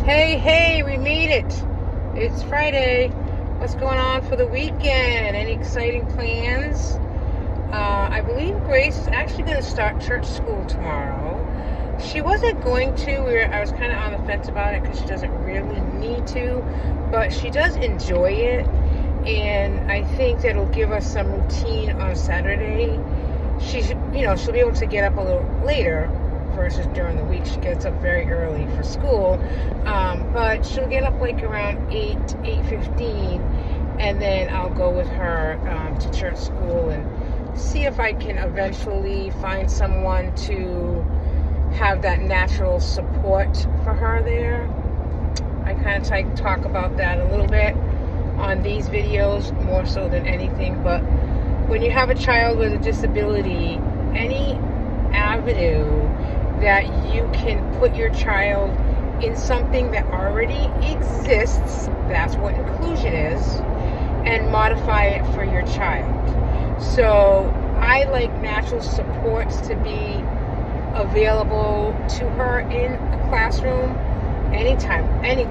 Hey, we made it. It's Friday. What's going on for the weekend? Any exciting plans? I believe Grace is actually going to start church school tomorrow. She wasn't going to. I was kind of on the fence about it because she doesn't really need to, but she does enjoy it, and I think that it'll give us some routine on Saturday. She'll be able to get up a little later versus during the week. She gets up very early for school, but she'll get up like around 8:15, and then I'll go with her to church school and see if I can eventually find someone to have that natural support for her there. I kind of talk about that a little bit on these videos, more so than anything, but when you have a child with a disability, any avenue that you can put your child in something that already exists, that's what inclusion is, and modify it for your child. So I like natural supports to be available to her in a classroom anytime, any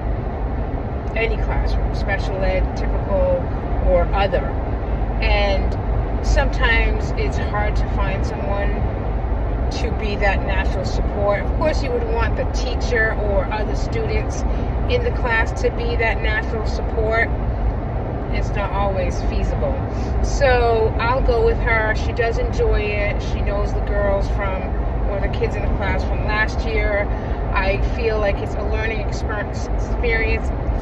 classroom, special ed, typical, or other. And sometimes it's hard to find someone to be that natural support. Of course, you would want the teacher or other students in the class to be that natural support. It's not always feasible. So I'll go with her. She does enjoy it. She knows the girls or the kids in the class from last year. I feel like it's a learning experience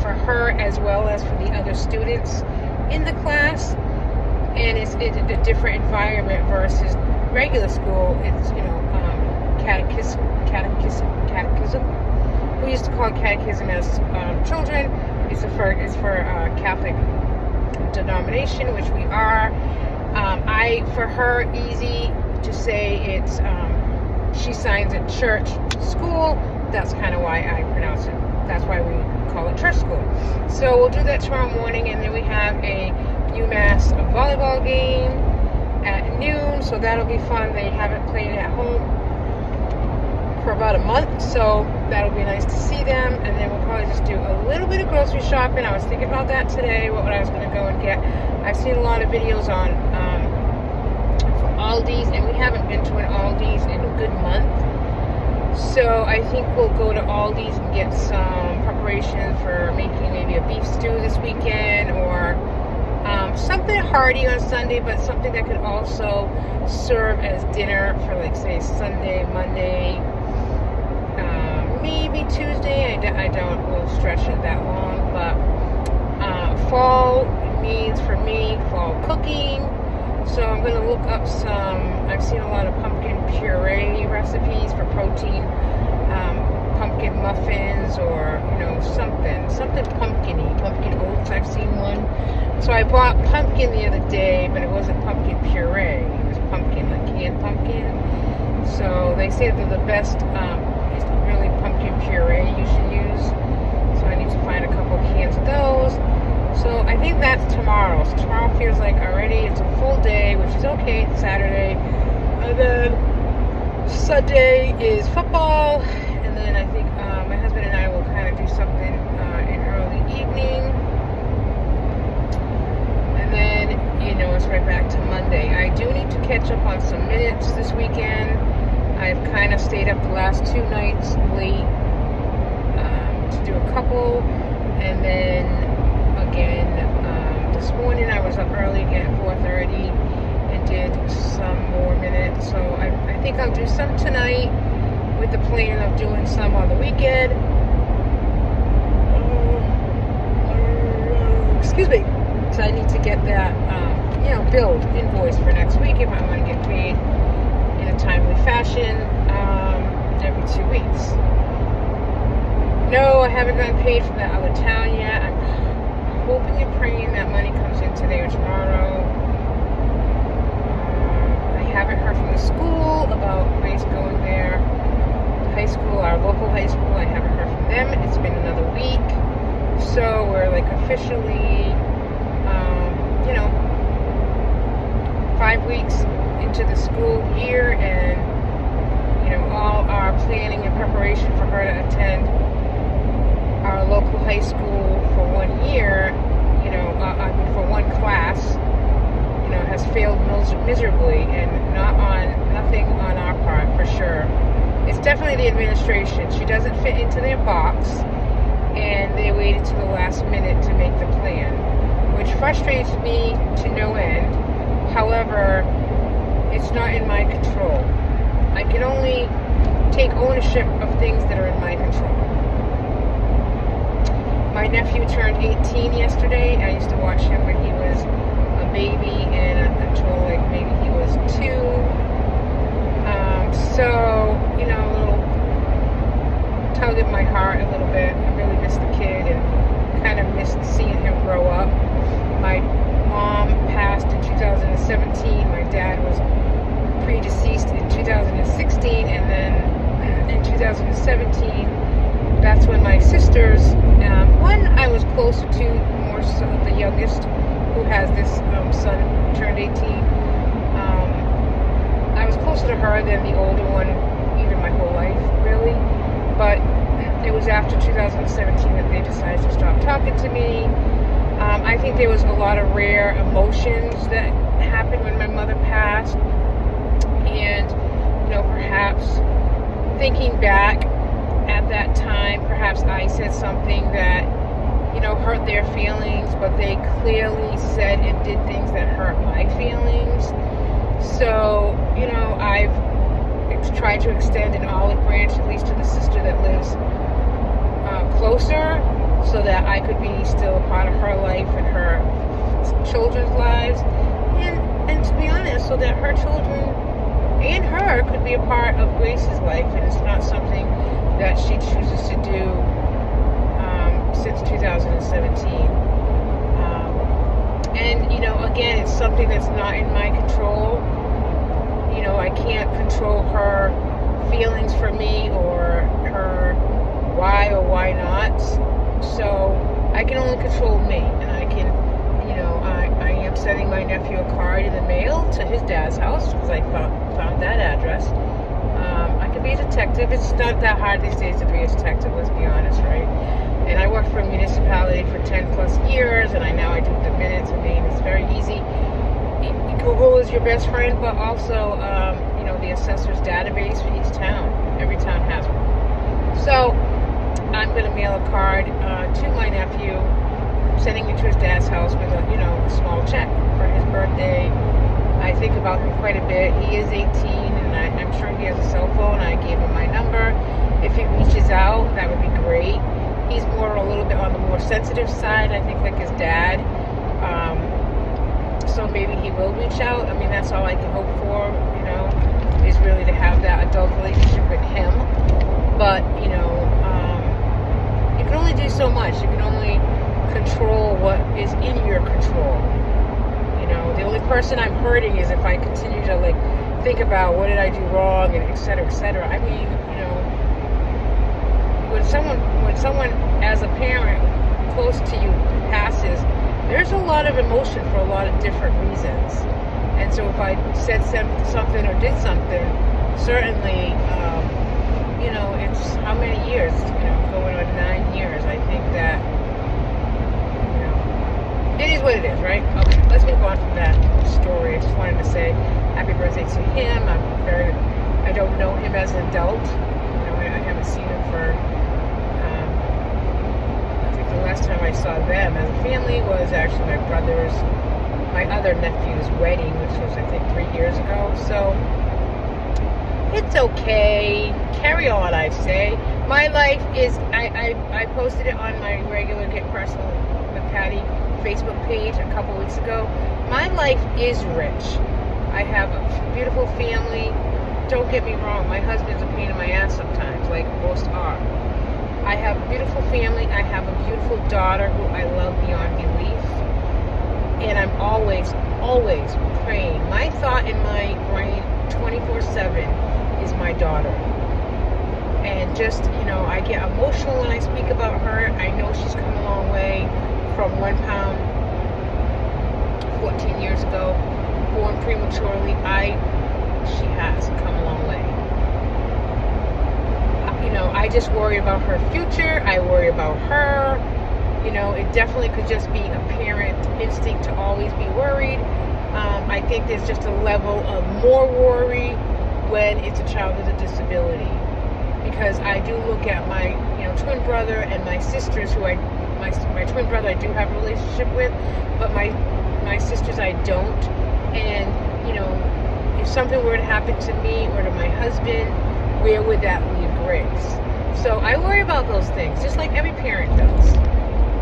for her as well as for the other students in the class. And it's a different environment versus regular school. It's, catechism. We used to call it catechism as children. It's for Catholic denomination, which we are. For her, easy to say it's, she signs at church school. That's kind of why I pronounce it. That's why we call it church school. So we'll do that tomorrow morning, and then we have a UMass volleyball game at noon, so that'll be fun. They haven't played at home for about a month, so that'll be nice to see them. And then we'll probably just do a little bit of grocery shopping. I was thinking about that today, what I was going to go and get. I've seen a lot of videos on for Aldi's, and we haven't been to an Aldi's in a good month. So I think we'll go to Aldi's and get some preparation for making maybe a beef stew this weekend, or something hearty on Sunday, but something that could also serve as dinner for, like, say, Sunday, Monday, maybe Tuesday. I don't stretch it that long, but fall means for me fall cooking. So I'm going to look up I've seen a lot of pumpkin puree recipes for protein, pumpkin muffins, or something pumpkin-y, pumpkin oats. I've seen one. So I bought pumpkin the other day, but it wasn't pumpkin puree. It was pumpkin, like canned pumpkin. So they say that the best is really pumpkin puree you should use. So I need to find a couple cans of those. So I think that's tomorrow. So tomorrow feels like already it's a full day, which is okay. It's Saturday. And then Sunday is football. And then I think my husband and I will kind of do something in early evening. And then, it's right back to Monday. I do need to catch up on some minutes this weekend. I've kind of stayed up the last 2 nights late to do a couple. And then again, this morning I was up early again at 4:30 and did some more minutes. So I think I'll do some tonight with the plan of doing some on the weekend. Excuse me. So I need to get that, billed invoice for next week if I want to get paid in a timely fashion every 2 weeks. No, I haven't gotten paid from that other town yet. I'm hoping and praying that money comes in today or tomorrow. I haven't heard from the school about Grace going there. High school, our local high school, I haven't heard from them. It's been another week. So we're like officially, 5 weeks into the school year, and all our planning and preparation for her to attend our local high school for 1 year, for one class, has failed miserably, and nothing on our part for sure. It's definitely the administration. She doesn't fit into their box, and they waited to the last minute to make the plan, which frustrates me to no end. However, it's not in my control. I can only take ownership of things that are in my control. My nephew turned 18 yesterday. I used to watch him when he was a baby and until maybe he was 2. A little tug at my heart a little bit. I really miss the kid and kind of missed seeing him grow up. My mom passed in 2017. My dad was predeceased in 2016, and then in 2017, that's when my sisters, one I was closer to, more so the youngest, who has this son who turned 18. I was closer to her than the older one, even my whole life, really. But it was after 2017 that they decided to stop talking to me. I think there was a lot of rare emotions that happened when my mother passed. And, perhaps thinking back at that time, perhaps I said something that, hurt their feelings, but they clearly said and did things that hurt my feelings. So, I've tried to extend an olive branch, at least to the sister that lives closer, so that I could be still a part of her life and her children's lives. And to be honest, so that her children and her could be a part of Grace's life, and it's not something that she chooses to do since 2017. Again, it's something that's not in my control. I can't control her feelings for me or her why or why not. So I can only control me, and I can, I am sending my nephew a card in the mail to his dad's house because I found that address. I could be a detective. It's not that hard these days to be a detective, let's be honest, right? And I worked for a municipality for 10 plus years, and I do the minutes. It's very easy. Google is your best friend, but also, the assessor's database for each town. Every town has one. So I'm going to mail a card to my nephew, sending it to his dad's house with a small check for his birthday. I think about him quite a bit. He is 18, and I'm sure he has a cell phone. I gave him my number. If he reaches out, that would be great. He's a little bit on the more sensitive side, I think, like his dad. So maybe he will reach out. That's all I can hope for, is really to have that adult relationship with him. But, you can only do so much. You can only control what is in your control. The only person I'm hurting is if I continue to, think about what did I do wrong, and et cetera, et cetera. When someone as a parent close to you passes, there's a lot of emotion for a lot of different reasons. And so if I said something or did something, certainly, it's how many years, going on 9 years. I think that, it is what it is, right? Okay, let's move on from that story. I just wanted to say happy birthday to him. I don't know him as an adult. I haven't seen him for, I think the last time I saw them as a family was actually my other nephew's wedding, which was, I think, 3 years ago. So it's okay. Carry on, I say. My life is, I posted it on my regular Get Personal with Patty Facebook page a couple weeks ago. My life is rich. I have a beautiful family. Don't get me wrong, my husband's a pain in my ass sometimes, like most are. I have a beautiful family. I have a beautiful daughter who I love beyond belief. And I'm always, always praying. My thought in my brain 24/7 is my daughter. And just, I get emotional when I speak about her. I know she's come a long way from 1 pound 14 years ago, born prematurely. She has come a long way. I just worry about her future. I worry about her. It definitely could just be a parent instinct to always be worried. I think there's just a level of more worry when it's a child with a disability, because I do look at my twin brother and my sisters, my twin brother I do have a relationship with, but my sisters I don't. And if something were to happen to me or to my husband, where would that leave Grace? So I worry about those things, just like every parent does.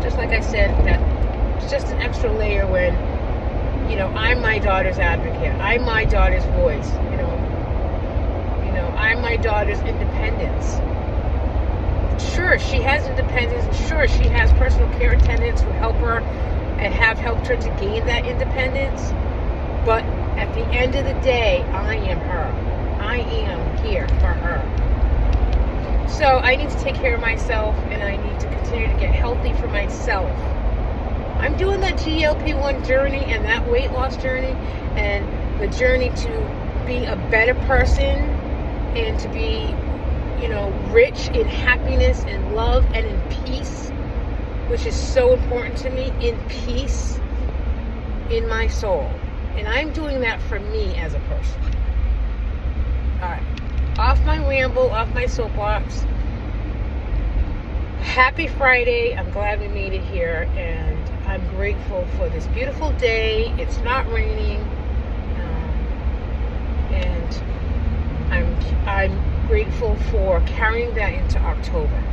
Just like I said, that it's just an extra layer when I'm my daughter's advocate. I'm my daughter's voice. I'm my daughter's independence. Sure, she has independence, and sure, she has personal care attendants who help her and have helped her to gain that independence. But at the end of the day, I am her. I am here for her. So I need to take care of myself, and I need to continue to get healthy for myself. I'm doing that GLP-1 journey and that weight loss journey, and the journey to be a better person and to be, rich in happiness and love and in peace, which is so important to me, in peace in my soul. And I'm doing that for me as a person. All right. Off my ramble, off my soapbox. Happy Friday. I'm glad we made it here, and I'm grateful for this beautiful day. It's not raining, and I'm grateful for carrying that into October.